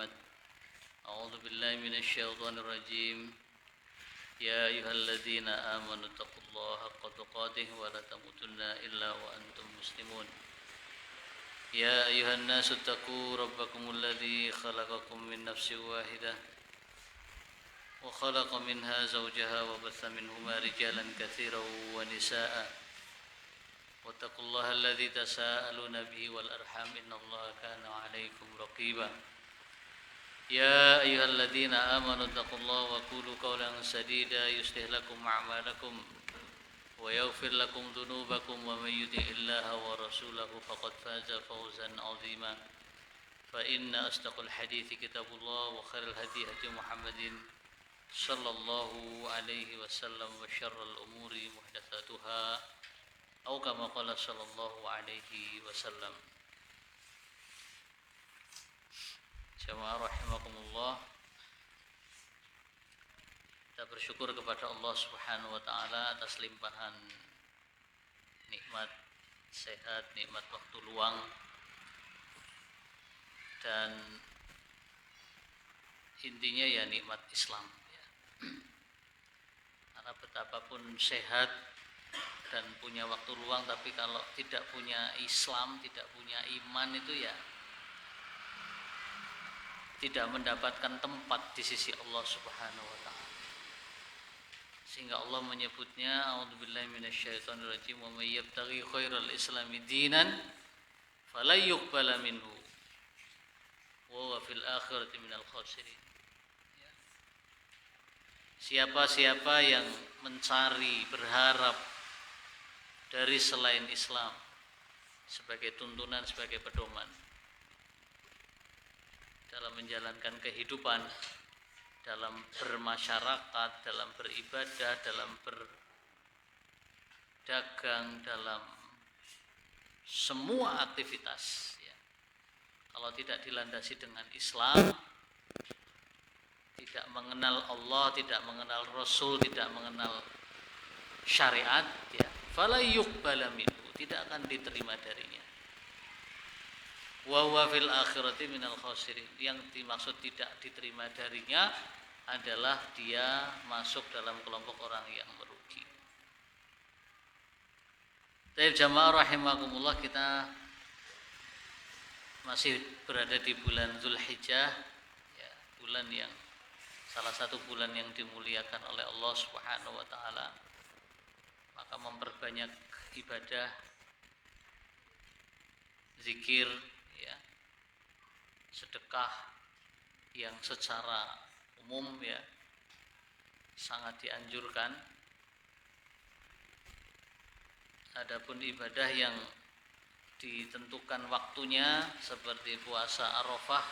محمد. أعوذ بالله من الشيطان الرجيم. يا أيها الذين آمنوا اتقوا الله حق تقاته ولا تموتن إلا وأنتم مسلمون. يا أيها الناس اتقوا ربكم الذي خلقكم من نفس واحدة وخلق منها زوجها وبث منهما رجالا كثيرا ونساء واتقوا الله الذي تساءلون به والأرحام إن الله كان عليكم رقيبا. يا أيها الذين آمنوا اتقوا الله وقولوا قولا سديدا يصلح لكم أعمالكم ويغفر لكم ذنوبكم ومن يطع الله ورسوله فقد فاز فوزا عظيما. فإن أصدق الحديث كتاب الله وخير الهدي هدي محمد صلى الله عليه وسلم وشر الأمور محدثاتها أو كما قال صلى الله عليه وسلم. Jamaah rahimakumullah, kita bersyukur kepada Allah Subhanahu wa taala atas limpahan nikmat sehat, nikmat waktu luang, dan intinya ya nikmat Islam ya. Karena betapapun sehat dan punya waktu luang, tapi kalau tidak punya Islam, tidak punya iman, itu ya tidak mendapatkan tempat di sisi Allah Subhanahu wa taala. Sehingga Allah menyebutnya a'udzubillahi minasyaitonirrajim wa may yabtaghi khairal islami dinan falan yuqbala minhu wa huwa fil akhirati minal khasirin. Siapa-siapa yang mencari, berharap dari selain Islam sebagai tuntunan, sebagai pedoman dalam menjalankan kehidupan, dalam bermasyarakat, dalam beribadah, dalam berdagang, dalam semua aktivitas ya. Kalau tidak dilandasi dengan Islam, tidak mengenal Allah, tidak mengenal Rasul, tidak mengenal syariat ya, fala yuqbala minhu, tidak akan diterima darinya. Wa huwa fil akhirati minal khasirin, yang dimaksud tidak diterima darinya adalah dia masuk dalam kelompok orang yang merugi. Baik jamaah rahimakumullah, kita masih berada di bulan Zulhijjah ya, bulan yang salah satu bulan yang dimuliakan oleh Allah Subhanahu wa taala. Maka memperbanyak ibadah, zikir ya, sedekah yang secara umum ya sangat dianjurkan. Adapun ibadah yang ditentukan waktunya seperti puasa Arafah,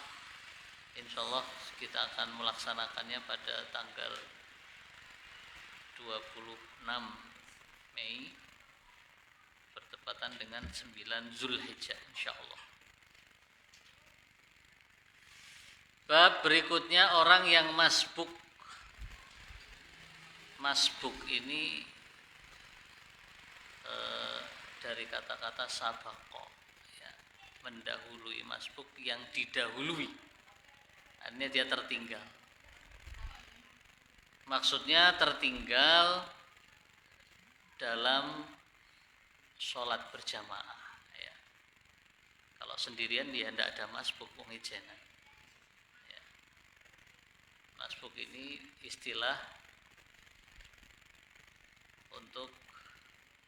insyaallah kita akan melaksanakannya pada tanggal 26 Mei bertepatan dengan 9 Zulhijjah insyaallah. Bab berikutnya, orang yang masbuk. Masbuk ini dari kata-kata sabaqo ya, mendahului. Masbuk yang didahului, artinya dia tertinggal. Maksudnya tertinggal dalam sholat berjamaah ya. Kalau sendirian dia tidak ada masbuk, pengijenan. Masbuk ini istilah untuk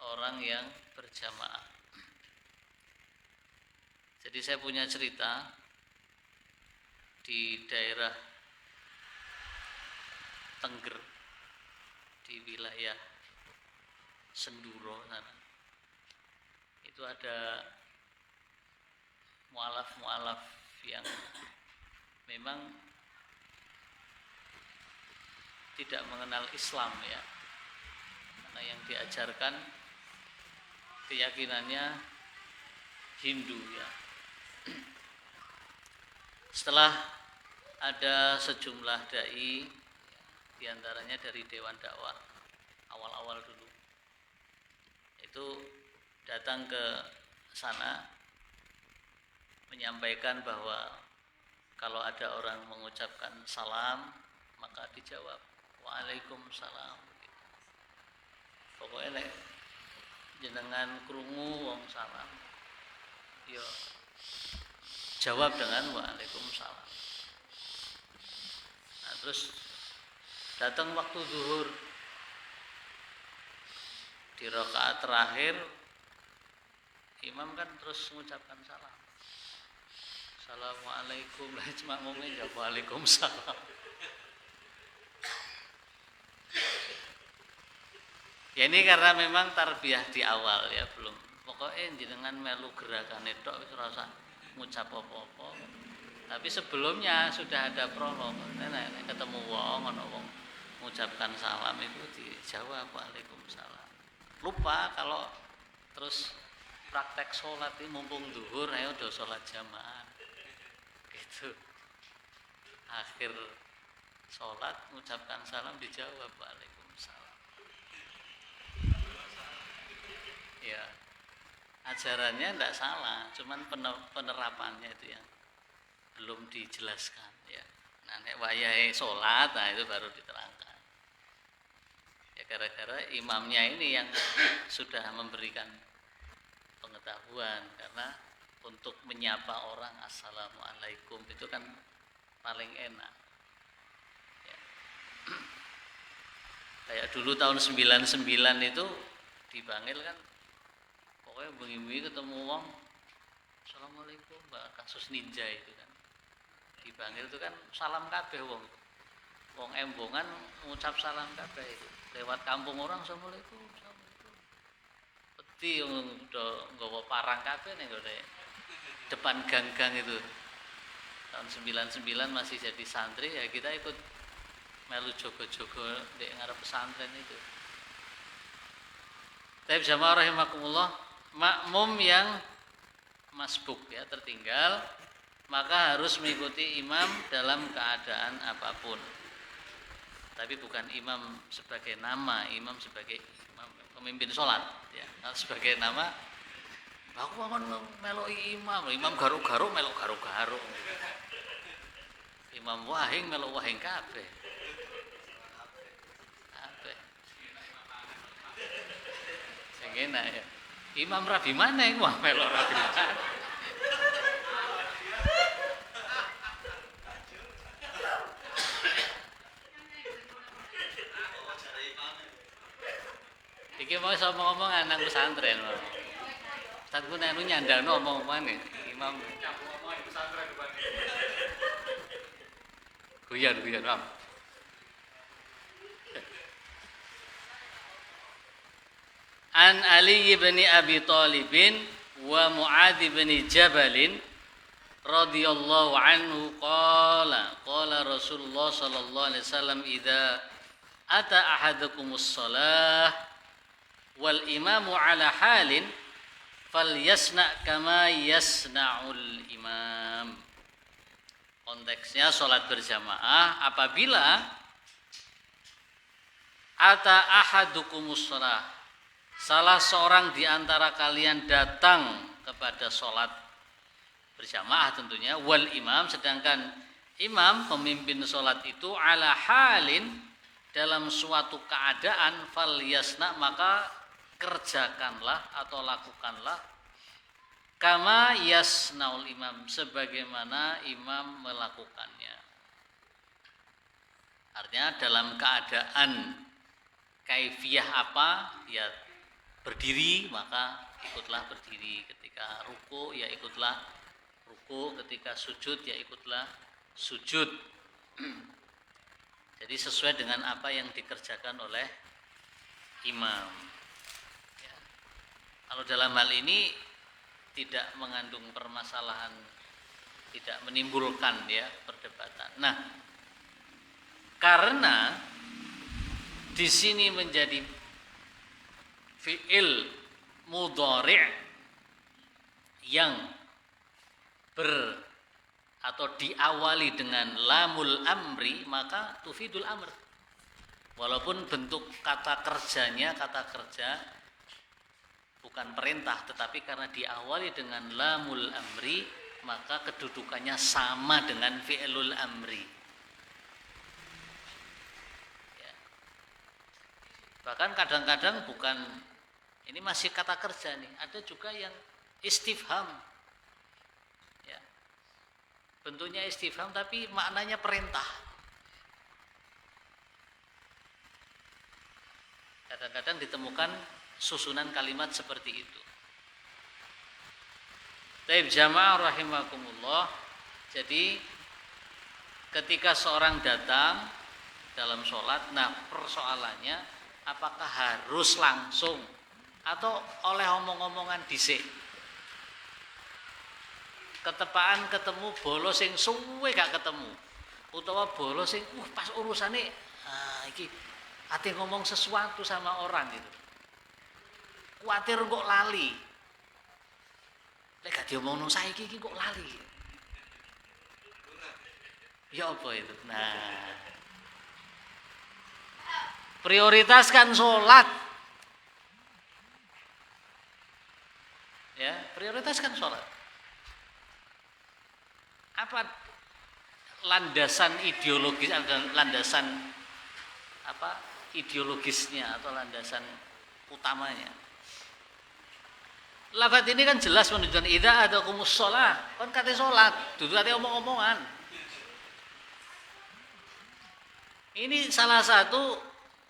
orang yang berjamaah. Jadi saya punya cerita di daerah Tengger, di wilayah Senduro sana. Itu ada mualaf-mualaf yang memang tidak mengenal Islam ya, karena yang diajarkan keyakinannya Hindu ya. Setelah ada sejumlah dai, diantaranya dari Dewan Dakwah awal-awal dulu, itu datang ke sana menyampaikan bahwa kalau ada orang mengucapkan salam maka dijawab Waalaikumsalam. Pokoknya nek jenengan krungu wong salam, yo jawab dengan Waalaikumsalam. Nah, terus datang waktu zuhur di rakaat terakhir, imam kan terus mengucapkan salam. Assalamualaikum, lah cuma ngomongin jawab Waalaikumsalam. Ya ini karena memang tarbiyah di awal ya, belum. Pokoknya jenengan melu gerakan itu wis ora usah ngucap apa-apa. Tapi sebelumnya sudah ada prolog. Nek ketemu wong ana wong mengucapkan salam itu dijawab Waalaikumsalam. Lupa kalau terus praktek sholat ini mumpung zuhur ayo udah sholat jamaah. Gitu. Akhir sholat mengucapkan salam dijawab Waalaikumsalam. Ya, ajarannya tidak salah, cuman penerapannya itu yang belum dijelaskan ya. Nah, nek wayahe sholat, nah itu baru diterangkan. Ya gara-gara imamnya ini yang sudah memberikan pengetahuan, karena untuk menyapa orang Assalamualaikum itu kan paling enak. Ya. Kayak dulu tahun 99 itu di Bangil kan pokoknya bengi-bengi ketemu wong Assalamualaikum, kasus ninja itu kan di Bangil itu kan salam kabeh wong embongan ngucap salam kabeh itu lewat kampung orang Assalamualaikum peti yang udah nggawa parang kabeh ning depan gang-gang itu tahun 99 masih jadi santri ya, kita ikut melu jogo-jogo di ngarep pesantren itu. Tapi jamaah rahimakumullah, makmum yang masbuk ya tertinggal maka harus mengikuti imam dalam keadaan apapun. Tapi bukan imam sebagai nama, imam sebagai imam pemimpin sholat ya. Nah, sebagai nama aku akan meloi imam garuk-garuk melok garuk-garuk. Imam wahing melok wahing kabeh. Enak ya. Imam Rabi mana yang wah melok Rabi mana? Iki mau sama ngomong anak pesantren loh. Ustaz ku nek nyandano omong-omongan imam pesantren guyon Ram. An Ali bin Abi Thalib wa Mu'adz bin Jabal radhiyallahu anhu qala Rasulullah sallallahu alaihi wasallam idza ata ahadakumus shalah wal imamu ala halin falyasna kama yasna'ul imam. Konteksnya salat berjamaah apabila ata ahadukumus shalah, salah seorang di antara kalian datang kepada sholat berjamaah tentunya, wal imam, sedangkan imam pemimpin sholat itu ala halin dalam suatu keadaan, fal yasna maka kerjakanlah atau lakukanlah kama yasnaul imam sebagaimana imam melakukannya. Artinya dalam keadaan kaifiyah apa ya berdiri maka ikutlah berdiri, ketika ruku ya ikutlah ruku, ketika sujud ya ikutlah sujud. Jadi sesuai dengan apa yang dikerjakan oleh imam ya. Kalau dalam hal ini tidak mengandung permasalahan, tidak menimbulkan ya perdebatan. Nah, karena di sini menjadi fi'il mudhari' yang atau diawali dengan lamul amri, maka tufidul amr. Walaupun bentuk kata kerjanya kata kerja bukan perintah, tetapi karena diawali dengan lamul amri maka kedudukannya sama dengan fi'lul amri. Ya. Bahkan kadang-kadang bukan, ini masih kata kerja nih, ada juga yang istifham. Ya. Bentuknya istifham tapi maknanya perintah. Kadang-kadang ditemukan susunan kalimat seperti itu. Taib jamaah rahimakumullah. Jadi ketika seorang datang dalam sholat, nah persoalannya apakah harus langsung atau oleh omong-omongan dhisik. Ketepaan ketemu bolos sing suwe gak ketemu, utawa bolos sing pas urusane iki ati ngomong sesuatu sama orang gitu. Kuatir kok lali. Lek gak diomongno saiki iki kok lali. Ya apa itu? Nah, prioritaskan sholat. Ya, prioritaskan sholat. Apa landasan ideologis, landasan apa ideologisnya atau landasan utamanya? Lafaz ini kan jelas menunjukkan idza adakumus shalah, kan kate salat, dudu kate omong-omongan. Ini salah satu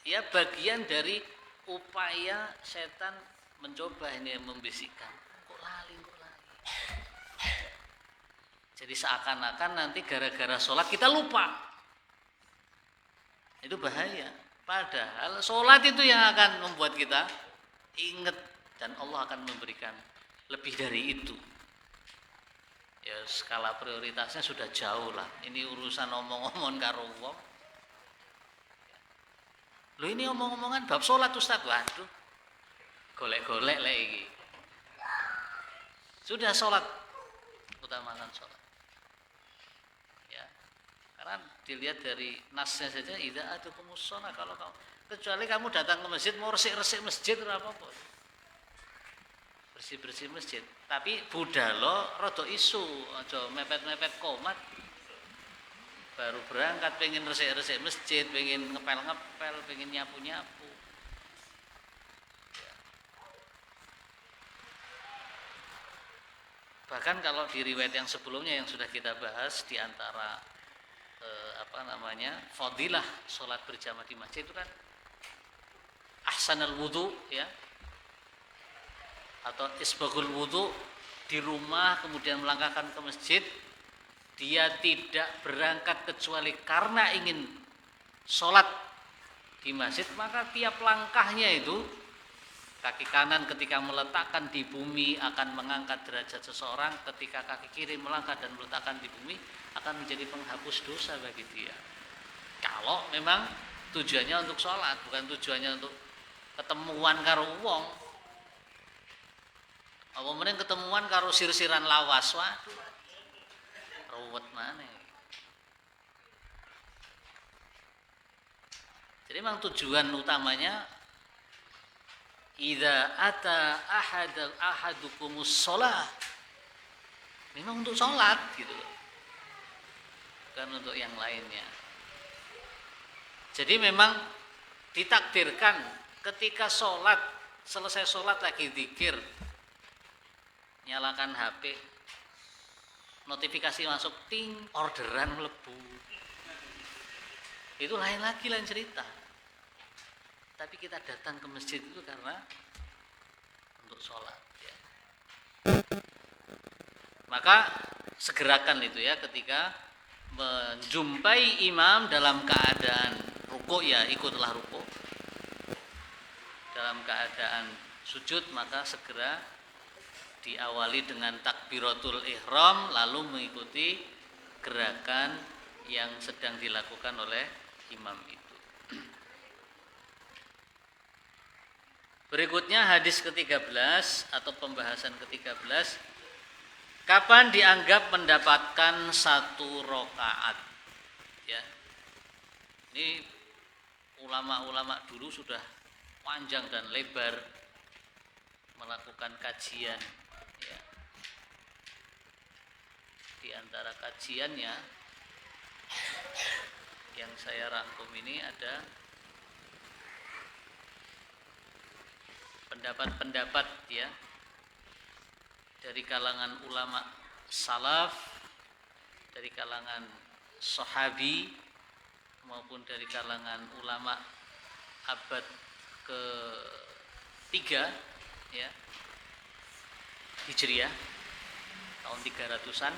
ya bagian dari upaya setan mencoba ini membisikkan. Kok lali. Jadi seakan-akan nanti gara-gara sholat kita lupa. Itu bahaya. Padahal sholat itu yang akan membuat kita ingat. Dan Allah akan memberikan lebih dari itu. Ya skala prioritasnya sudah jauh lah. Ini urusan omong-omongan karo wong. Loh ini omong-omongan bab sholat Ustaz. Waduh, golek-golek lah ini. Sudah sholat, utamakan sholat. Ya, karena dilihat dari nasnya saja, idza atukumus shalah, kalau kamu kecuali kamu datang ke masjid mau resik-resik masjid apa-apa. Bersih-bersih masjid, tapi budalo rada isu, aja mepet-mepet komat. Baru berangkat pengen resik-resik masjid, pengen ngepel-ngepel, pengen nyapu-nyapu. Bahkan kalau di riwayat yang sebelumnya yang sudah kita bahas di antara fadilah sholat berjamaah di masjid itu kan ahsanal wudu ya, atau isbagul wudu di rumah kemudian melangkahkan ke masjid, dia tidak berangkat kecuali karena ingin sholat di masjid, maka tiap langkahnya itu kaki kanan ketika meletakkan di bumi akan mengangkat derajat seseorang, ketika kaki kiri melangkah dan meletakkan di bumi akan menjadi penghapus dosa bagi dia. Kalau memang tujuannya untuk sholat, bukan tujuannya untuk ketemuan karo wong. Apa mending ketemuan karo sir-siran lawas, waduh ruwet mana. Jadi memang tujuan utamanya idza ata ahadukumus shalah, memang untuk sholat gitu loh, bukan untuk yang lainnya. Jadi memang ditakdirkan ketika sholat, selesai sholat lagi zikir, nyalakan HP, notifikasi masuk, ting, orderan mlebu. Itu lain lagi, lain cerita. Tapi kita datang ke masjid itu karena untuk sholat ya. Maka segerakan itu ya, ketika menjumpai imam dalam keadaan ruku ya ikutlah ruku, dalam keadaan sujud maka segera diawali dengan takbiratul ihram, lalu mengikuti gerakan yang sedang dilakukan oleh imam itu. Berikutnya hadis ke-13 atau pembahasan ke-13, kapan dianggap mendapatkan 1 rakaat ya. Ini ulama-ulama dulu sudah panjang dan lebar melakukan kajian ya. di antara kajiannya yang saya rangkum ini ada pendapat-pendapat ya dari kalangan ulama salaf, dari kalangan sahabi maupun dari kalangan ulama abad ke-3 ya Hijriah tahun 300-an.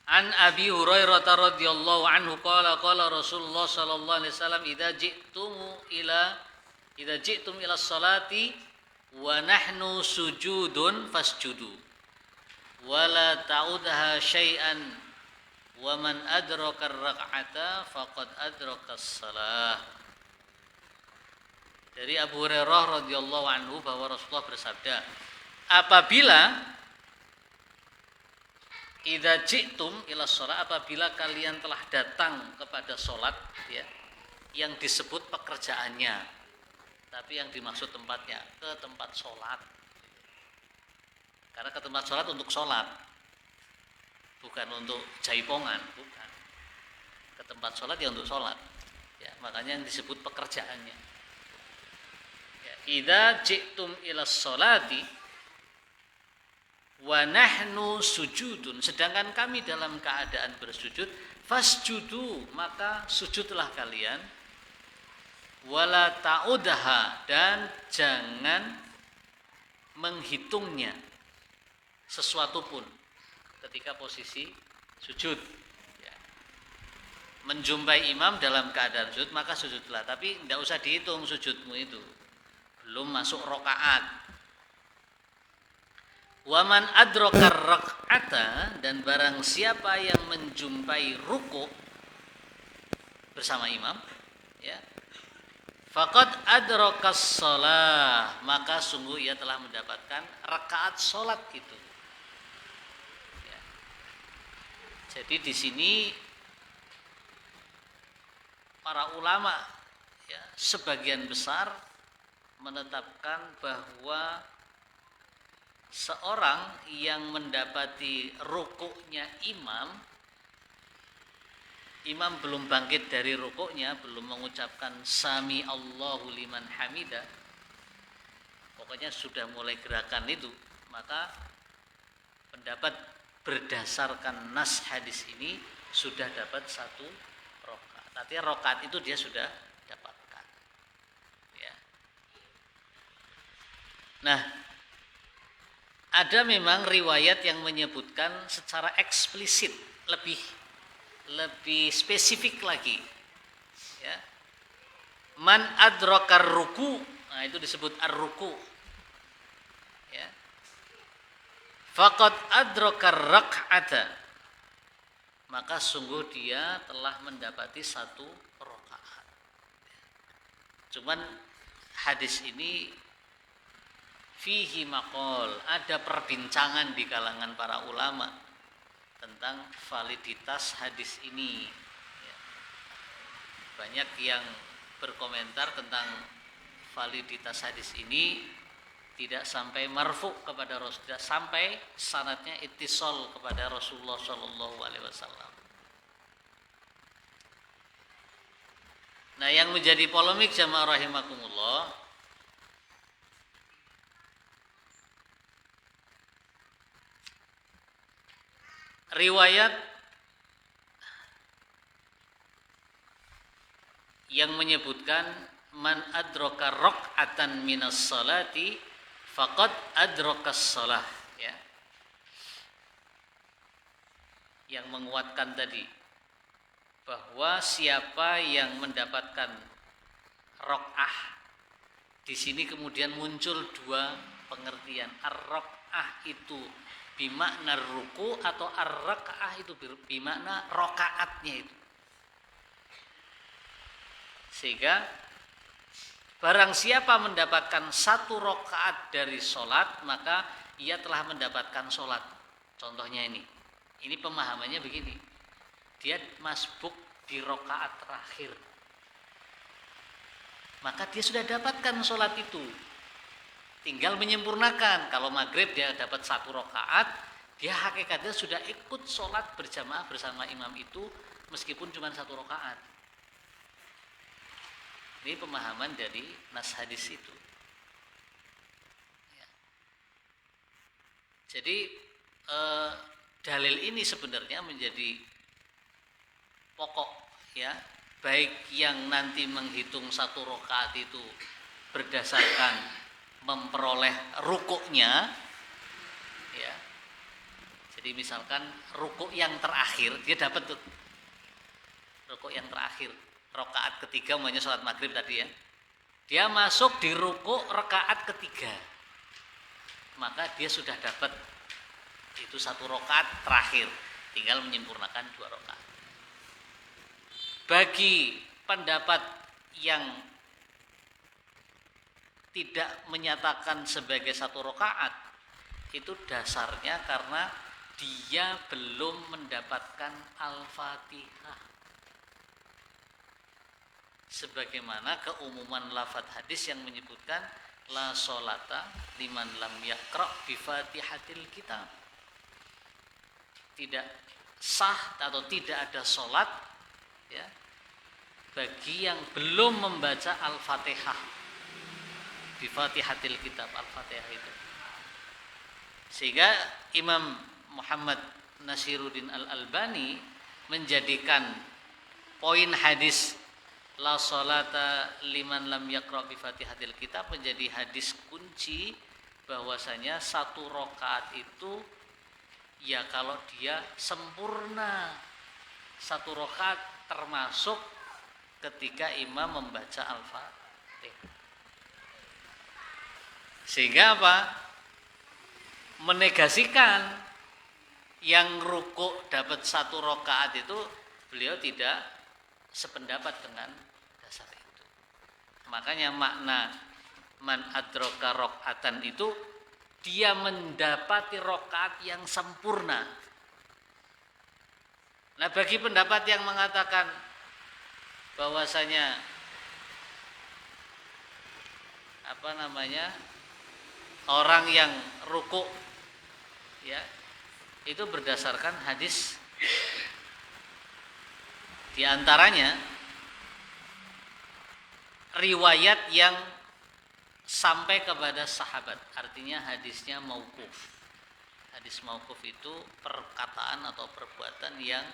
An Abi Hurairah radhiyallahu anhu qala Rasulullah sallallahu alaihi wasallam idza ji'tum ila sholati wa nahnu sujudun fasjudu wa la ta'udha syai'an wa man adraka ar-rak'ata faqad adraka as-shalah. Dari Abu Hurairah radhiyallahu anhu bahwa Rasulullah bersabda, apabila idza ji'tum ila shalah, apabila kalian telah datang kepada salat ya, yang disebut pekerjaannya, tapi yang dimaksud tempatnya ke tempat salat. Karena ke tempat salat untuk salat, bukan untuk jaipongan, bukan. Ke tempat salat ya untuk salat. Ya, makanya yang disebut pekerjaannya. Ya, idza ji'tum ila sholati wa nahnu sujudun, sedangkan kami dalam keadaan bersujud, fasjudu, maka sujudlah kalian, wala ta'udaha, dan jangan menghitungnya sesuatu pun ketika posisi sujud ya. Menjumpai imam dalam keadaan sujud maka sujudlah, tapi tidak usah dihitung sujudmu itu, belum masuk rakaat. Waman adrokar rak'ata, dan barang siapa yang menjumpai ruku bersama imam ya, faqad adrakas shalah, maka sungguh ia telah mendapatkan rakaat salat itu ya. Jadi di sini para ulama ya, sebagian besar menetapkan bahwa seorang yang mendapati rukuknya imam belum bangkit dari rukuknya, belum mengucapkan sami Allahu liman hamidah, pokoknya sudah mulai gerakan itu, maka pendapat berdasarkan nas hadis ini sudah dapat 1 rakaat. Artinya rakaat itu dia sudah dapatkan ya. Nah, ada memang riwayat yang menyebutkan secara eksplisit, lebih spesifik lagi ya. Man adrakar ruku, nah itu disebut ar-ruku ya. Faqad adrakar rak'ata, maka sungguh dia telah mendapati 1 rakaat. Cuman hadis ini fihi maqal, ada perbincangan di kalangan para ulama tentang validitas hadis ini ya. Banyak yang berkomentar tentang validitas hadis ini, tidak sampai marfu kepada Rasul, tidak sampai sanadnya ittisal kepada Rasulullah sallallahu alaihi wasallam. Nah, yang menjadi polemik jamaah rahimakumullah, riwayat yang menyebutkan man adraka rak'atan minas salati faqad adrakas shalah ya, yang menguatkan tadi bahwa siapa yang mendapatkan rakaah, di sini kemudian muncul 2 pengertian. Ar-rakaah itu bimakna ruku atau ar-raka'ah itu bimakna rakaatnya itu. Sehingga barang siapa mendapatkan 1 rakaat dari sholat, maka ia telah mendapatkan sholat. Contohnya ini pemahamannya begini, dia masbuk di rakaat terakhir, maka dia sudah dapatkan sholat itu, tinggal menyempurnakan. Kalau maghrib dia dapat 1 rakaat, dia hakikatnya sudah ikut sholat berjamaah bersama imam itu meskipun cuma 1 rakaat. Ini pemahaman dari nas hadis itu. Ya. Jadi dalil ini sebenarnya menjadi pokok, ya, baik yang nanti menghitung 1 rakaat itu berdasarkan memperoleh rukuknya, ya. Jadi misalkan rukuk yang terakhir dia dapat tuh, rukuk yang terakhir rakaat ketiga, umpamanya sholat maghrib tadi ya, dia masuk di rukuk rakaat ketiga, maka dia sudah dapat itu 1 rakaat terakhir, tinggal menyempurnakan 2 rakaat. Bagi pendapat yang tidak menyatakan sebagai 1 rakaat, itu dasarnya karena dia belum mendapatkan Al-Fatihah. Sebagaimana keumuman lafadz hadis yang menyebutkan la sholata liman lam yaqra bi Fatihatil kitab. Tidak sah atau tidak ada sholat, ya, bagi yang belum membaca Al-Fatihah bi Fatihatil kitab, Al-Fatihah itu. Sehingga Imam Muhammad Nasiruddin Al-Albani menjadikan poin hadis la sholata liman lam yaqra bi Fatihatil kitab menjadi hadis kunci, bahwasanya 1 rakaat itu ya kalau dia sempurna 1 rakaat termasuk ketika imam membaca Al-Fatihah. Sehingga apa? Menegasikan yang rukuk dapat 1 rakaat itu beliau tidak sependapat dengan dasar itu. Makanya makna man adraka rakaatan itu dia mendapati rakaat yang sempurna. Nah, bagi pendapat yang mengatakan bahwasanya orang yang rukuk, ya, itu berdasarkan hadis, di antaranya riwayat yang sampai kepada sahabat, artinya hadisnya mauquf. Hadis mauquf itu perkataan atau perbuatan yang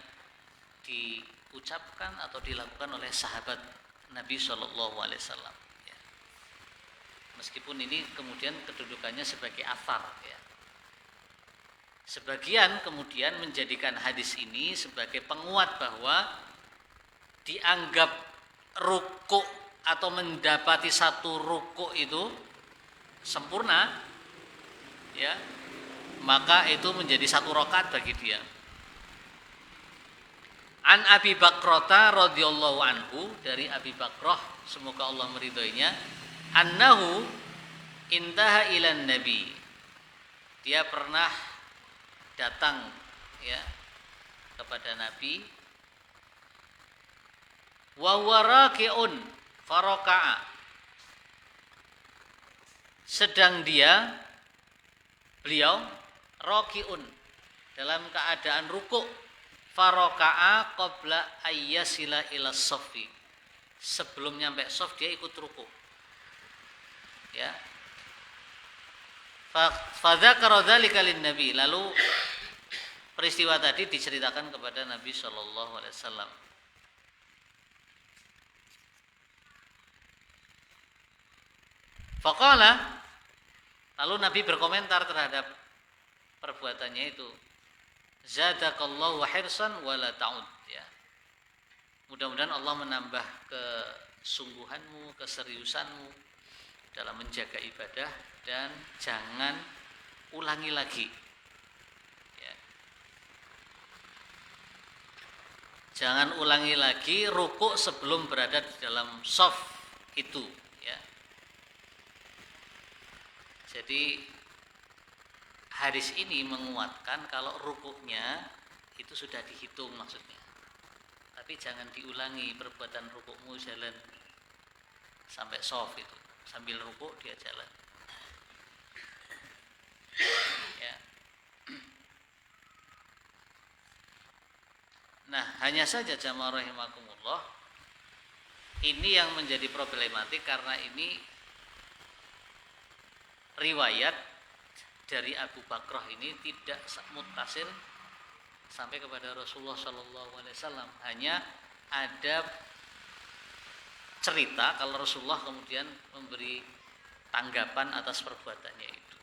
diucapkan atau dilakukan oleh sahabat Nabi Shallallahu Alaihi Wasallam. Ya. Meskipun ini kemudian kedudukannya sebagai athar, ya. Sebagian kemudian menjadikan hadis ini sebagai penguat bahwa dianggap rukuk atau mendapati 1 rukuk itu sempurna, ya, maka itu menjadi 1 rakaat bagi dia. An Abi Bakrata radhiyallahu anhu, dari Abi Bakrah semoga Allah meridhoinya, annahu intaha ilan nabi, dia pernah datang, ya, kepada Nabi, wa waraqiun faraka'a, sedang beliau raqiun dalam keadaan rukuk, faraka'a qabla ayyasila ila shaffi, sebelum nyampe shaf dia ikut rukuk, ya. Fadzakara dzalika lin-nabi, lalu peristiwa tadi diceritakan kepada Nabi sallallahu alaihi wasallam. Faqala, lalu Nabi berkomentar terhadap perbuatannya itu, zadakallahu hirsan wa la ta'ud, ya. Mudah-mudahan Allah menambah kesungguhanmu, keseriusanmu dalam menjaga ibadah, dan jangan ulangi lagi, ya. Jangan ulangi lagi rukuk sebelum berada di dalam shaf itu, ya. Jadi hadis ini menguatkan kalau rukuknya itu sudah dihitung maksudnya, tapi jangan diulangi perbuatan rukukmu, jalan sampai shaf itu, sambil rukuk dia jalan, ya. Nah, hanya saja jamaah rahimakumullah, ini yang menjadi problematik karena ini riwayat dari Abu Bakrah ini tidak muttasil sampai kepada Rasulullah Shallallahu Alaihi Wasallam. Hanya ada cerita kalau Rasulullah kemudian memberi tanggapan atas perbuatannya itu.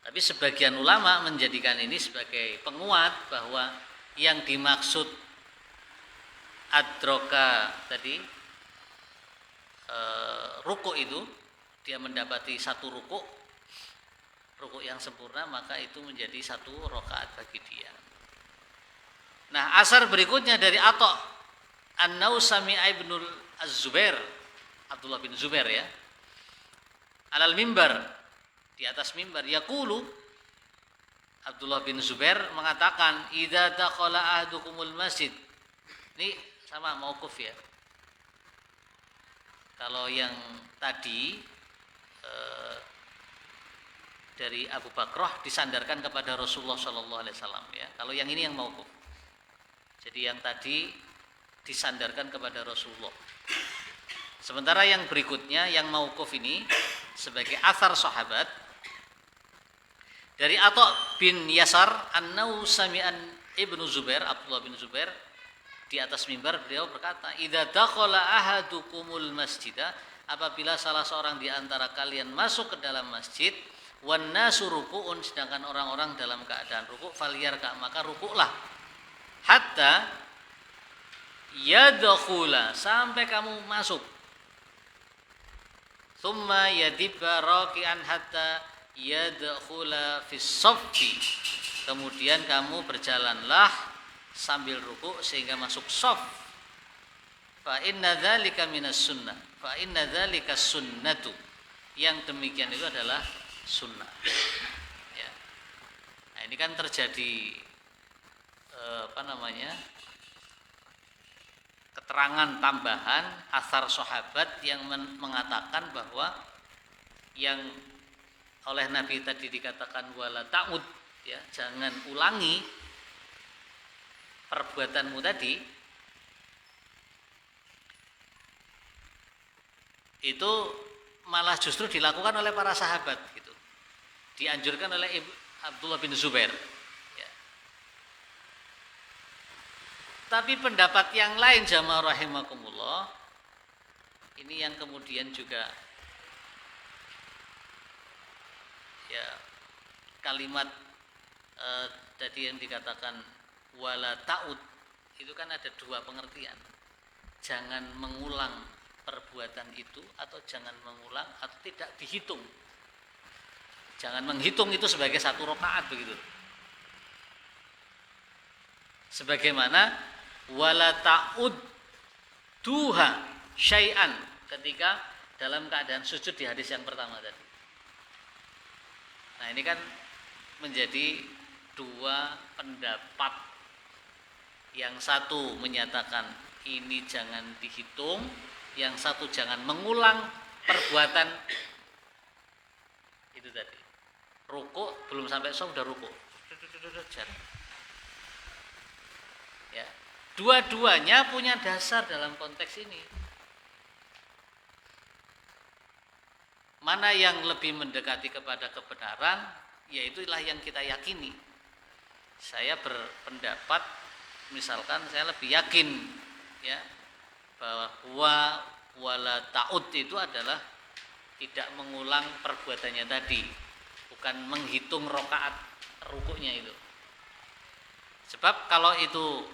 Tapi sebagian ulama menjadikan ini sebagai penguat bahwa yang dimaksud adroka tadi ruku itu, dia mendapati satu ruku yang sempurna, maka itu menjadi satu rakaat bagi dia. Nah, asar berikutnya dari Atha An-Naus sami'a ibnul Az-Zubair, Abdullah bin Zubair ya, alal mimbar, di atas mimbar, yaqulu, Abdullah bin Zubair mengatakan, idza dakhala ahadukumul masjid. Ini sama mauquf ya. Kalau yang tadi dari Abu Bakrah disandarkan kepada Rasulullah Shallallahu Alaihi Wasallam ya. Kalau yang ini yang mauquf. Jadi yang tadi disandarkan kepada Rasulullah. Sementara yang berikutnya yang mauquf ini sebagai asar sahabat dari Atha bin Yasar An-Naus sami'an Ibnu Zubair, Abdullah bin Zubair, di atas mimbar beliau berkata, idza dakhala ahadukumul masjidah, apabila salah seorang di antara kalian masuk ke dalam masjid, wan nasu ruku'un, sedangkan orang-orang dalam keadaan ruku', falyarka, maka rukuklah, hatta yadkhula, sampai kamu masuk, thumma yadibba raki'an hatta yadkhula fis shaffi, kemudian kamu berjalanlah sambil ruku sehingga masuk shaf. Fa inna dzalika minas sunnah, fa inna dzalika sunnatu, yang demikian itu adalah sunnah ya. Nah, ini kan terjadi keterangan tambahan asar sahabat yang mengatakan bahwa yang oleh Nabi tadi dikatakan wala ta'ud ya, jangan ulangi perbuatanmu tadi, itu malah justru dilakukan oleh para sahabat gitu. Dianjurkan oleh Abdullah bin Zubair ya. Tapi pendapat yang lain jamaah rahimakumullah, ini yang kemudian juga ya, kalimat tadi yang dikatakan wala ta'ud itu kan ada dua pengertian. Jangan mengulang perbuatan itu, atau jangan mengulang atau tidak dihitung. Jangan menghitung itu sebagai satu rakaat begitu. Sebagaimana wala ta'ud duha syai'an, ketika dalam keadaan sujud di hadis yang pertama tadi. Nah, ini kan menjadi dua pendapat. Yang satu menyatakan ini jangan dihitung, yang satu jangan mengulang perbuatan itu tadi. Ruku belum sampai sudah ruku. Ya. Dua-duanya punya dasar dalam konteks ini. Mana yang lebih mendekati kepada kebenaran, yaitulah yang kita yakini. Saya berpendapat, misalkan saya lebih yakin ya, bahwa wala ta'ud itu adalah tidak mengulang perbuatannya tadi, bukan menghitung rakaat rukuknya itu. Sebab kalau itu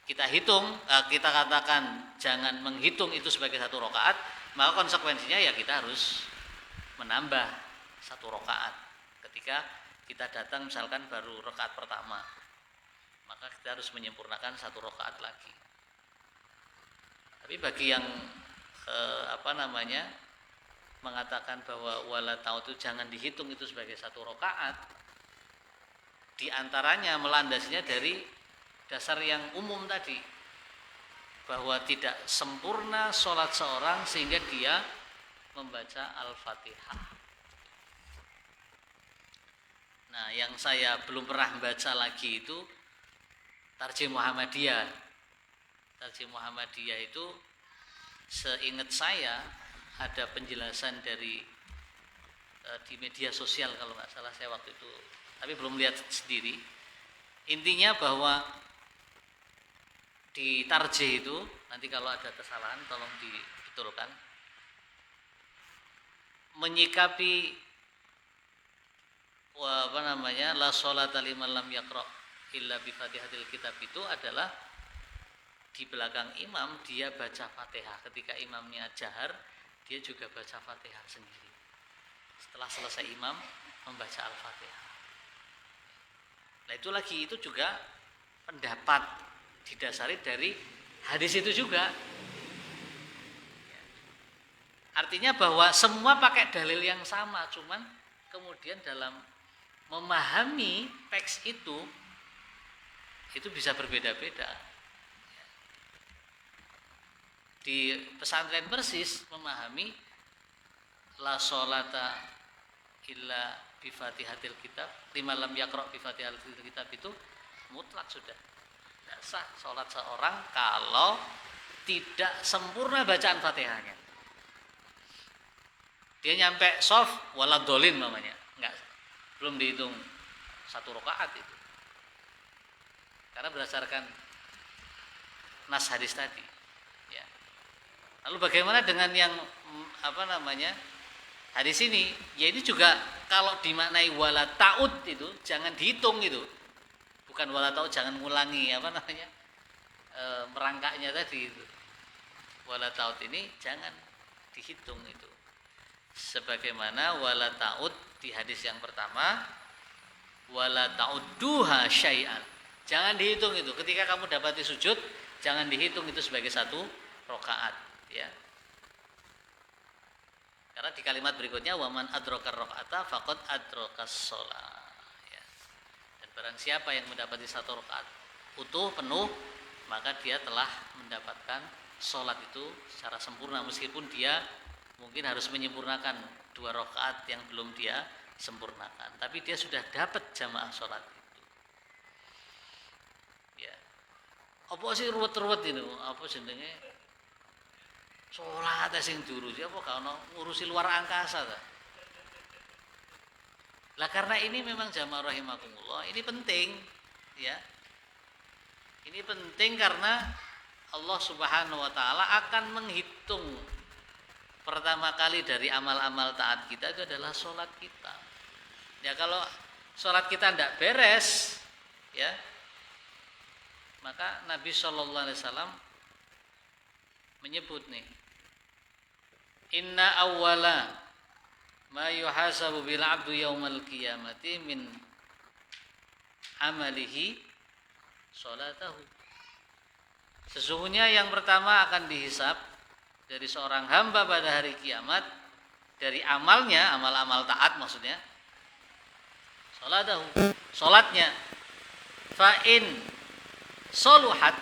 kita hitung, kita katakan jangan menghitung itu sebagai satu rakaat, maka konsekuensinya ya kita harus menambah satu rakaat. Ketika kita datang misalkan baru rakaat pertama, maka kita harus menyempurnakan satu rakaat lagi. Tapi bagi yang mengatakan bahwa wala ta'ud itu jangan dihitung itu sebagai satu rakaat, di antaranya melandasinya dari dasar yang umum tadi, bahwa tidak sempurna sholat seorang sehingga dia membaca Al-Fatihah. Nah, Nah, yang saya belum pernah baca lagi itu Tarjih Muhammadiyah. Tarjih Muhammadiyah itu seingat saya ada penjelasan dari di media sosial kalau nggak salah saya waktu itu, tapi belum lihat sendiri. Intinya bahwa di tarjih itu nanti kalau ada kesalahan tolong dibetulkan. Menyikapi la sholata liman lam yaqra illa bi fatihatil kitab itu adalah di belakang imam dia baca Fatihah. Ketika imamnya jahar, dia juga baca Fatihah sendiri. Setelah selesai imam membaca Al-Fatihah. Nah, itu juga pendapat didasari dari hadis itu juga. Artinya bahwa semua pakai dalil yang sama, cuman kemudian dalam memahami teks itu bisa berbeda-beda. Di pesantren Persis memahami la sholata illa bi fatihatil kitab, lima lam yaqra bi fatihatil kitab itu mutlak sudah. Tidak sah sholat seorang kalau tidak sempurna bacaan Fatihahnya. Dia nyampe sof waladolin namanya, enggak, belum dihitung satu rakaat itu. Karena berdasarkan nas hadis tadi. Ya. Lalu bagaimana dengan yang hadis ini? Ya ini juga kalau dimaknai wala ta'ud itu jangan dihitung itu. Bukan wala ta'ud, jangan ngulangi merangkaknya tadi itu. Wala ta'ud ini jangan dihitung itu. Sebagaimana wala ta'ud di hadis yang pertama, wala ta'udduha syai'an. Jangan dihitung itu. Ketika kamu dapati sujud, jangan dihitung itu sebagai satu rakaat, ya. Karena di kalimat berikutnya waman adrakar rakaata faqad adrakas shalah, ya. Dan barang siapa yang mendapati satu rakaat utuh penuh, maka dia telah mendapatkan sholat itu secara sempurna, meskipun dia mungkin harus menyempurnakan 2 rakaat yang belum dia sempurnakan, tapi dia sudah dapat jamaah sholat itu. Ya. Apa sih ruwet-ruwet itu? Apa jenenge? Sholat sing diurusi apa gak ono ngurusi luar angkasa ta? Lah karena ini memang jamaah rahimakumullah, ini penting, ya. Ini penting karena Allah Subhanahu wa taala akan menghitung pertama kali dari amal-amal taat kita itu adalah sholat kita. Ya kalau sholat kita tidak beres, ya, maka Nabi Shallallahu Alaihi Wasallam menyebut nih, inna awwala ma yuhasabu bil abdu yaumal qiyamati min amalihi sholatahu. Sesungguhnya yang pertama akan dihisab dari seorang hamba pada hari kiamat dari amalnya, amal-amal taat maksudnya, sholatahu, sholatnya. Fa'in soluhat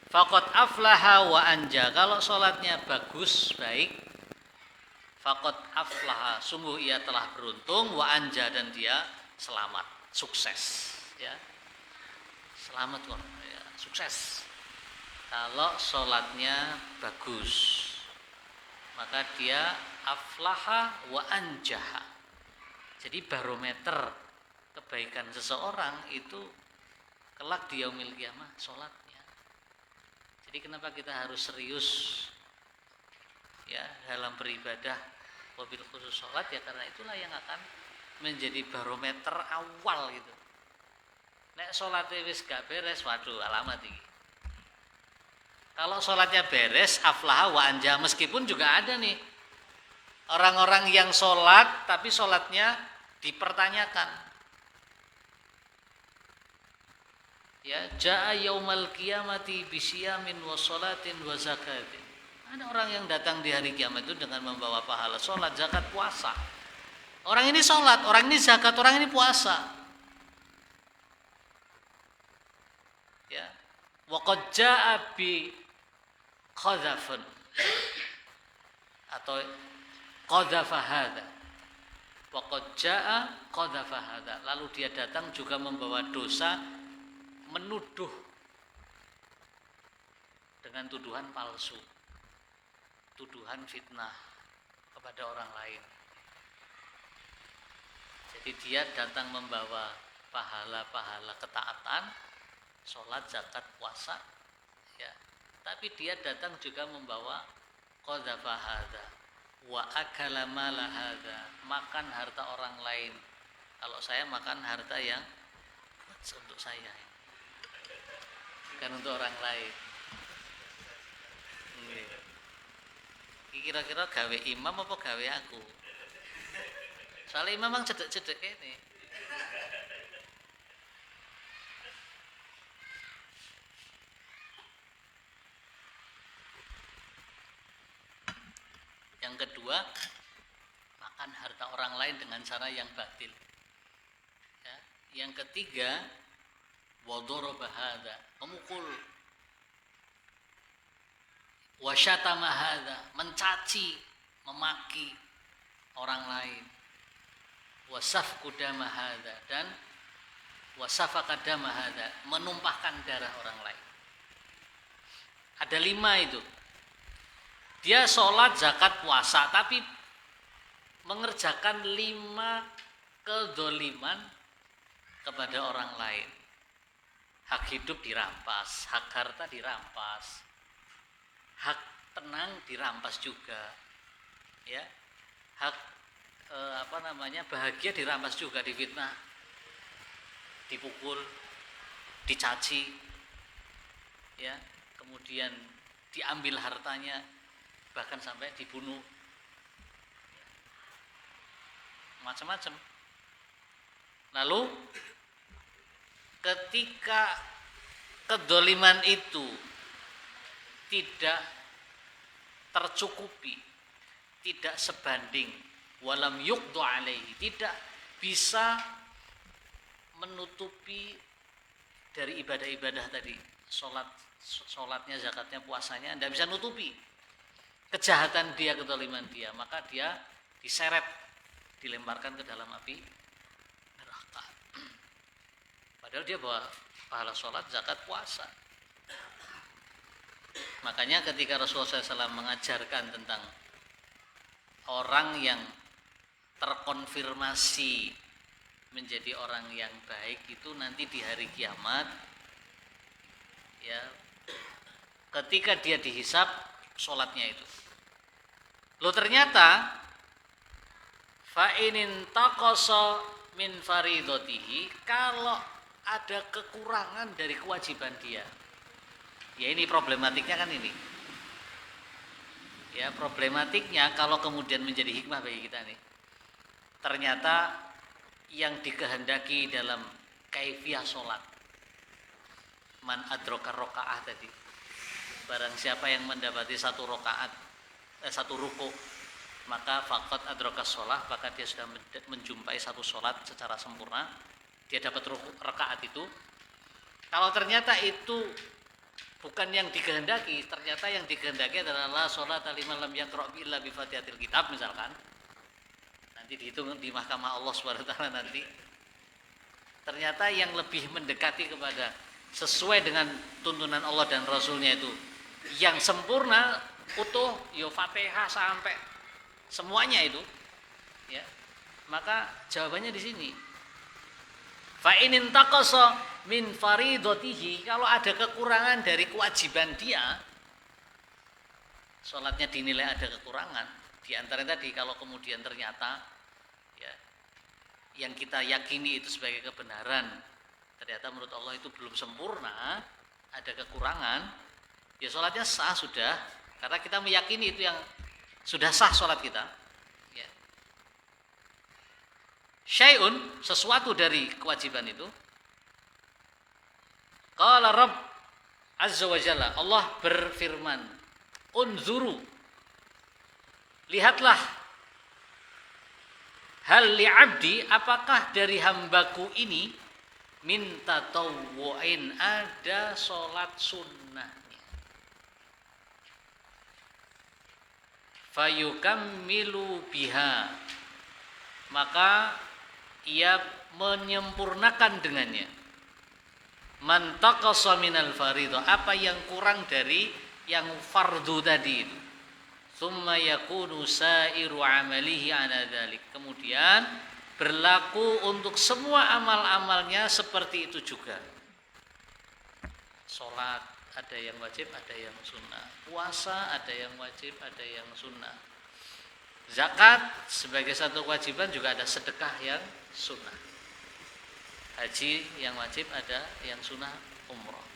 faqad aflaha wa anja. Kalau sholatnya bagus, baik, faqad aflaha, sungguh ia telah beruntung, wa anja, dan dia selamat, sukses, ya. Selamat kok, ya, sukses. Kalau sholatnya bagus, maka dia aflaha wa anjaha. Jadi barometer kebaikan seseorang itu kelak di yaumil qiyamah sholatnya. Jadi kenapa kita harus serius, ya, dalam beribadah, wabil khusus sholat, ya karena itulah yang akan menjadi barometer awal gitu. Nek sholatnya wis gak beres, waduh alamat ini. Kalau sholatnya beres, aflaha wa anja, meskipun juga ada nih orang-orang yang sholat tapi sholatnya dipertanyakan. Ya, jaa yaumal qiyamati bisyamin wa sholatin wa zakatin. Ada orang yang datang di hari kiamat itu dengan membawa pahala sholat, zakat, puasa. Orang ini sholat, orang ini zakat, orang ini puasa. Ya, wa qad jaa bi qadzafun atau qadzafa hadza. wa qad jaa qadhafa hadza, lalu dia datang juga membawa dosa menuduh dengan tuduhan palsu, tuduhan fitnah kepada orang lain. Jadi dia datang membawa pahala-pahala ketaatan, sholat, zakat, puasa, ya. Tapi dia datang juga membawa qadhafa hadza wa akala mala hadza, makan harta orang lain. Kalau saya makan harta yang buat untuk saya, bukan untuk orang lain. Kira-kira gawe imam apa gawe aku? Soalnya imam memang cedek-cedek ini. Yang kedua, makan harta orang lain dengan cara yang batil. Ya. Yang ketiga, wadharaba hadza, memukul, wasyatama hadza, mencaci, memaki orang lain, wasafku dama hadza, dan wasafaka dama hadza, menumpahkan darah orang lain. Ada 5 itu. Dia sholat, zakat, puasa, tapi mengerjakan 5 kedzaliman kepada orang lain. Hak hidup dirampas, hak harta dirampas, hak tenang dirampas juga, ya, hak bahagia dirampas juga, difitnah, dipukul, dicaci, ya, kemudian diambil hartanya, bahkan sampai dibunuh, macam-macam. Lalu ketika kedzaliman itu tidak tercukupi, tidak sebanding, walam yuqdu alaihi, tidak bisa menutupi dari ibadah-ibadah tadi, sholatnya, zakatnya, puasanya, tidak bisa nutupi kejahatan dia, kedzaliman dia, maka dia diseret, dilemparkan ke dalam api neraka. Padahal dia bawa pahala sholat, zakat, puasa. Makanya ketika Rasulullah SAW mengajarkan tentang orang yang terkonfirmasi menjadi orang yang baik itu nanti di hari kiamat, ya, ketika dia dihisab sholatnya itu, lo ternyata fa'inin taqasa min faridatihi, kalau ada kekurangan dari kewajiban dia, ya ini problematiknya kan ini, ya, problematiknya kalau kemudian menjadi hikmah bagi kita nih, ternyata yang dikehendaki dalam kaifiyah sholat, man adroka rokaah tadi, barang siapa yang mendapati satu ruku, maka faqad adroka sholat, maka dia sudah menjumpai satu sholat secara sempurna, dia dapat rakaat itu. Kalau ternyata itu bukan yang dikehendaki, ternyata yang dikehendaki adalah la sholat liman lam yaqra' illa bi fatihatil kitab misalkan, nanti dihitung di mahkamah Allah Subhanahu wa taala nanti, ternyata yang lebih mendekati kepada sesuai dengan tuntunan Allah dan Rasulnya itu yang sempurna, utuh, yo Fatihah sampai semuanya itu, ya, maka jawabannya di sini. Fa inin taqasa min faridatihi, kalau ada kekurangan dari kewajiban dia, sholatnya dinilai ada kekurangan, di antara tadi kalau kemudian ternyata, ya, yang kita yakini itu sebagai kebenaran, ternyata menurut Allah itu belum sempurna, ada kekurangan, ya sholatnya sah sudah, karena kita meyakini itu yang sudah sah sholat kita, ya. Syai'un, sesuatu dari kewajiban itu, qala Rabb Azza wa Jalla, Allah berfirman, unzuru, lihatlah, hal li'abdi, apakah dari hambaku ini, min tatawwu'in, ada sholat sunnahnya, fayukammilu biha, maka ia menyempurnakan dengannya. Man taqassa minal fardhu, apa yang kurang dari yang fardu tadi itu. Tsumma yakunu sairu amalihi ala dzalik. Kemudian berlaku untuk semua amal-amalnya seperti itu juga. Salat ada yang wajib, ada yang sunnah. Puasa ada yang wajib, ada yang sunnah. Zakat sebagai satu kewajiban juga ada, sedekah yang sunnah. Haji yang wajib ada, yang sunnah umroh.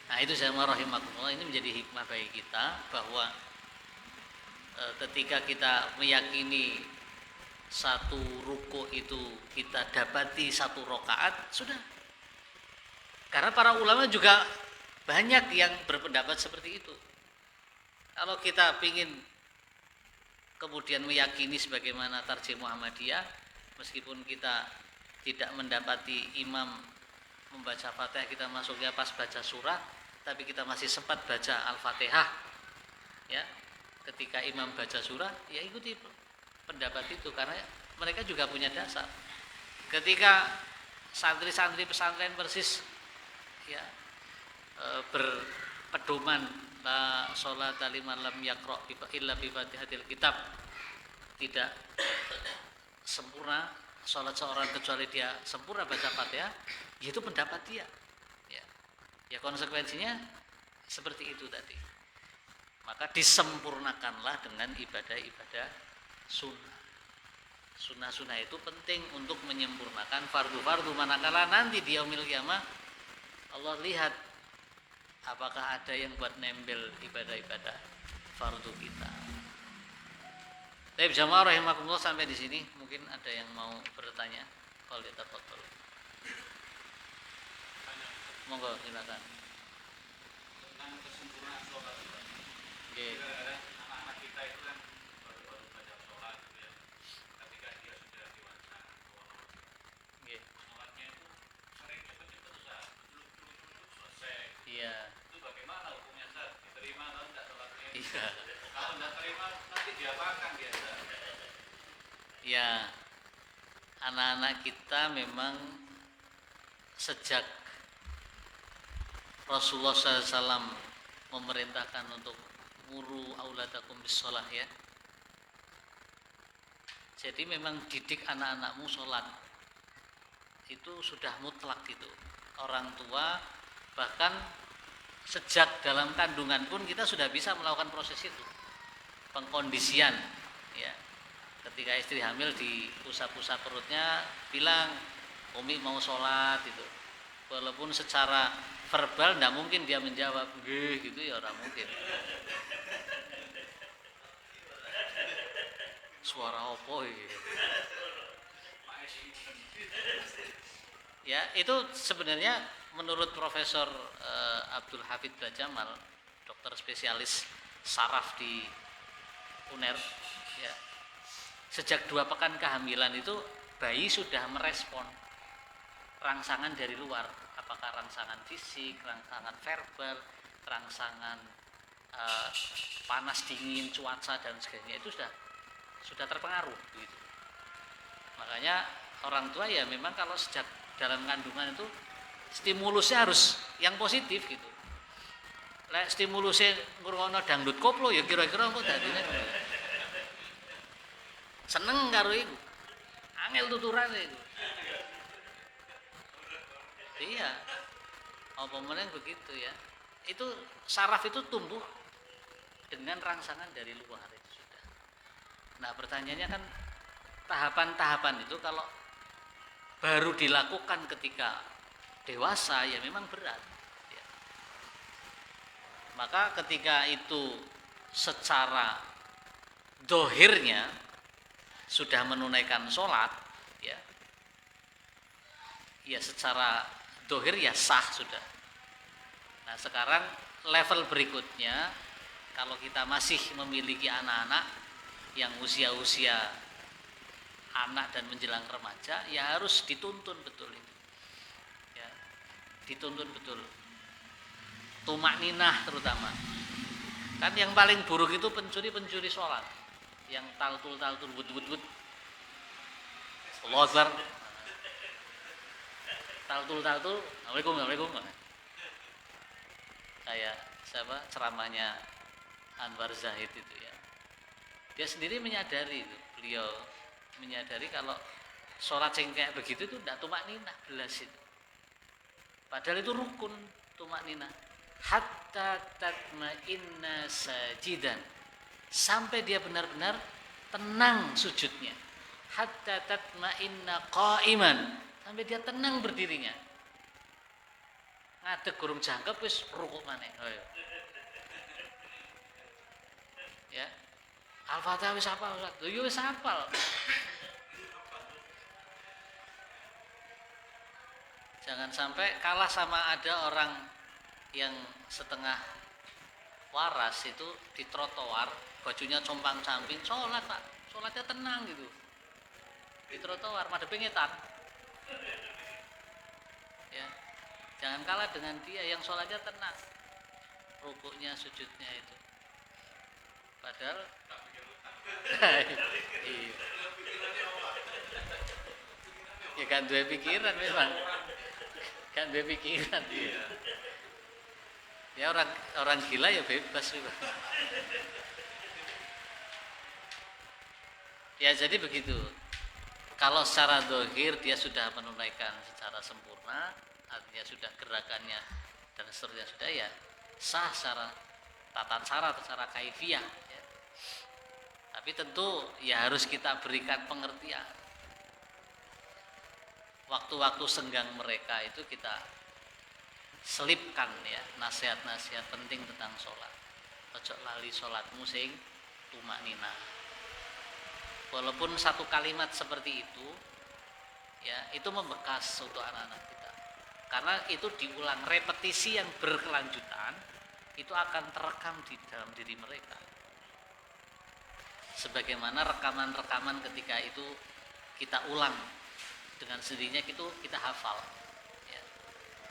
Nah itu jamaah rahimakumullah, ini menjadi hikmah bagi kita bahwa ketika kita meyakini satu ruku itu kita dapati satu rakaat, sudah. Karena para ulama juga banyak yang berpendapat seperti itu. Kalau kita ingin kemudian meyakini sebagaimana tarjih Muhammadiyah, meskipun kita tidak mendapati imam membaca Fatihah, kita masuknya pas baca surah, tapi kita masih sempat baca Al-Fatihah. Ya, ketika imam baca surah, ya ikuti pendapat itu karena mereka juga punya dasar. Ketika santri-santri pesantren persis ya berpedoman la sholata liman lam yaqra illa bi fatihatil kitab, tidak sempurna sholat seorang kecuali dia sempurna baca Fatihah, yaitu pendapat dia. Ya konsekuensinya seperti itu tadi. Maka disempurnakanlah dengan ibadah-ibadah sunnah. Sunnah-sunnah itu penting untuk menyempurnakan fardu-fardu, manakala nanti di yaumil qiyamah Allah lihat apakah ada yang buat nempel ibadah-ibadah fardu kita. Baik jamaah rahimakumullah, sampai di sini mungkin ada yang mau bertanya. Kalau ditafadhol. Monggo silakan. Tentang kesempurnaan sholat. Nggih. Anak-anak kita itu kan baru baca sholat gitu ya. Ketika dia sudah dewasa, Nggih. sholatnya itu sering cepet-cepet susah, dulu selesai. Iya. Itu bagaimana hukumnya, Ustaz? Diterima atau tidak sholatnya? Iya. Kalau tidak terima nanti diapakan biasa? Ya, anak-anak kita memang sejak Rasulullah SAW memerintahkan untuk muru auladakum bis-shalah ya. Jadi memang didik anak-anakmu sholat itu sudah mutlak gitu. Orang tua bahkan sejak dalam kandungan pun kita sudah bisa melakukan proses itu, pengkondisian ya. Ketika istri hamil di pusat-pusat perutnya bilang Umi mau sholat itu, walaupun secara verbal tidak mungkin dia menjawab nggih gitu ya, orang mungkin. Suara opo gitu. Ya itu sebenarnya menurut Profesor Abdul Hafid Bajamal, dokter spesialis saraf di UNER ya, sejak 2 pekan kehamilan itu bayi sudah merespon rangsangan dari luar, apakah rangsangan fisik, rangsangan verbal, rangsangan panas dingin, cuaca dan sebagainya, itu sudah terpengaruh gitu. Makanya orang tua ya memang kalau sejak dalam kandungan itu stimulusnya harus yang positif gitu. Lek stimulusnya ngrungokno dangdut koplo ya kira-kira kok dadine seneng karo iku. Angel tuturane iku. Iya. Apa meneh begitu ya. Itu saraf itu tumbuh dengan rangsangan dari luar itu sudah. Nah, pertanyaannya kan tahapan-tahapan itu kalau baru dilakukan ketika dewasa ya memang berat ya. Maka ketika itu secara dohirnya sudah menunaikan sholat ya, ya secara dohir ya sah sudah. Nah sekarang level berikutnya, kalau kita masih memiliki anak-anak yang usia-usia anak dan menjelang remaja, ya harus dituntun betul itu ya, dituntun betul tumak-ninah terutama. Kan yang paling buruk itu pencuri sholat, yang taltul wud Allahu Akbar. Taltul, Assalamualaikum. Kayak siapa ceramahnya Anwar Zahid itu ya. Dia sendiri menyadari itu, beliau menyadari kalau sholat yang kayak begitu itu tidak tumak ninah belas itu. Padahal itu rukun tumak ninah. Hatta tatma'inna sajidan, sampai dia benar-benar tenang sujudnya. Hatta tatma'inna qa'iman, sampai dia tenang berdirinya. Ngadeg gurung jangkep wis rukuk maneh. Ya. Al-Fatihah wis hafal, Ustaz. Lho yo wis hafal. Jangan sampai kalah sama ada orang yang setengah waras itu di trotoar, bajunya compang-camping, sholat Pak, sholatnya tenang gitu. Di trotoar madhepe ngetan. Ya. Jangan kalah dengan dia yang sholatnya tenang, rukuknya, sujudnya itu. Padahal iya. Ya kan dua pikiran memang. Kan dua pikiran dia. Ya orang gila ya bebas memang. Ya jadi begitu. Kalau secara zahir dia sudah menunaikan secara sempurna, artinya sudah gerakannya dan seterusnya sudah ya sah secara tata cara, secara kaifiah ya. Tapi tentu ya harus kita berikan pengertian. Waktu-waktu senggang mereka itu kita selipkan ya nasihat-nasihat penting tentang sholat. Ojo lali sholatmu sing tumak ninah. Walaupun satu kalimat seperti itu ya itu membekas untuk anak-anak kita. Karena itu diulang, repetisi yang berkelanjutan itu akan terekam di dalam diri mereka. Sebagaimana rekaman-rekaman ketika itu kita ulang dengan sendirinya kita hafal. Ya.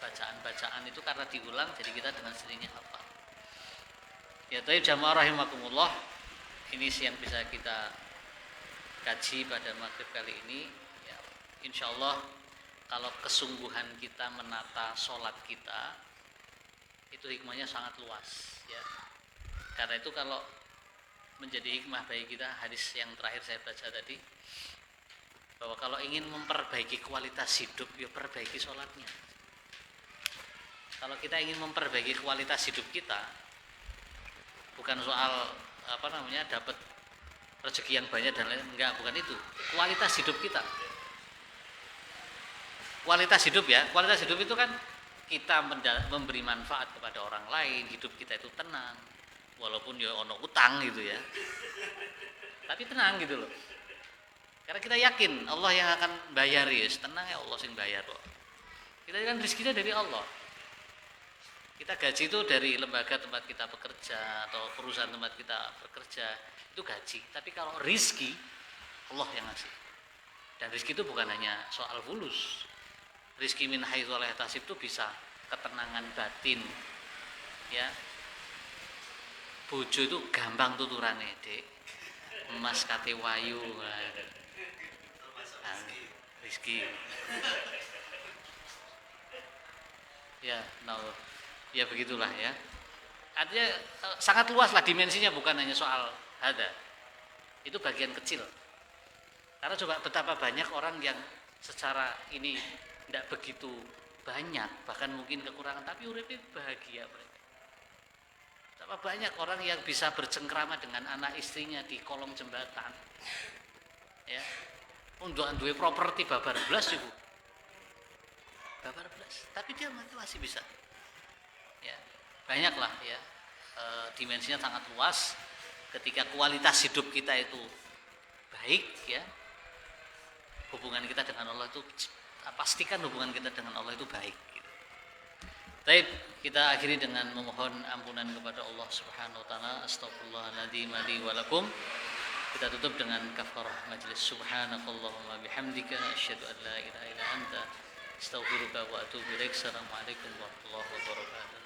Bacaan-bacaan itu karena diulang jadi kita dengan sendirinya hafal. Ya, tapi jamaah rahimakumullah, ini sih yang bisa kita kaji pada maghrib kali ini ya, insya Allah kalau kesungguhan kita menata sholat kita itu hikmahnya sangat luas ya. Karena itu kalau menjadi hikmah bagi kita hadis yang terakhir saya baca tadi, bahwa kalau ingin memperbaiki kualitas hidup ya perbaiki sholatnya. Kalau kita ingin memperbaiki kualitas hidup kita, bukan soal dapat rezeki yang banyak dan lain, enggak, bukan itu. Kualitas hidup kita. Kualitas hidup ya, kualitas hidup itu kan kita memberi manfaat kepada orang lain, hidup kita itu tenang. Walaupun ya ono utang gitu ya. Tapi tenang gitu loh. Karena kita yakin Allah yang akan bayar ya, tenang ya Allah yang bayar kok. Kita kan rezekinya dari Allah. Kita gaji itu dari lembaga tempat kita bekerja atau perusahaan tempat kita bekerja, itu gaji. Tapi kalau rizki Allah yang ngasih. Dan rizki itu bukan hanya soal fulus. Rizki min haitsu la yahtasib itu bisa ketenangan batin. Ya. Bojo itu gampang tuturane, Dik. Emas kate wayu. Rizki. Ya, ya begitulah ya. Artinya sangat luas lah dimensinya, bukan hanya soal hada. Itu bagian kecil. Karena coba betapa banyak orang yang secara ini tidak begitu banyak, bahkan mungkin kekurangan, tapi uripnya bahagia mereka. Betapa banyak orang yang bisa bercengkrama dengan anak istrinya di kolong jembatan. Ya. Untuk duwe properti babar blas ibu. Babar blas, tapi dia masih bisa. Ya, banyaklah ya, dimensinya sangat luas. Ketika kualitas hidup kita itu baik ya, hubungan kita dengan Allah itu, pastikan hubungan kita dengan Allah itu baik gitu. Baik, kita akhiri dengan memohon ampunan kepada Allah Subhanahu wa taala. Astaghfirullahaladzim li wa lakum. Kita tutup dengan kafarah majlis. Subhanakallahumma bihamdika asyhadu an la ilaha illa anta astaghfiruka wa atubu ilaik. Assalamualaikum warahmatullahi wabarakatuh.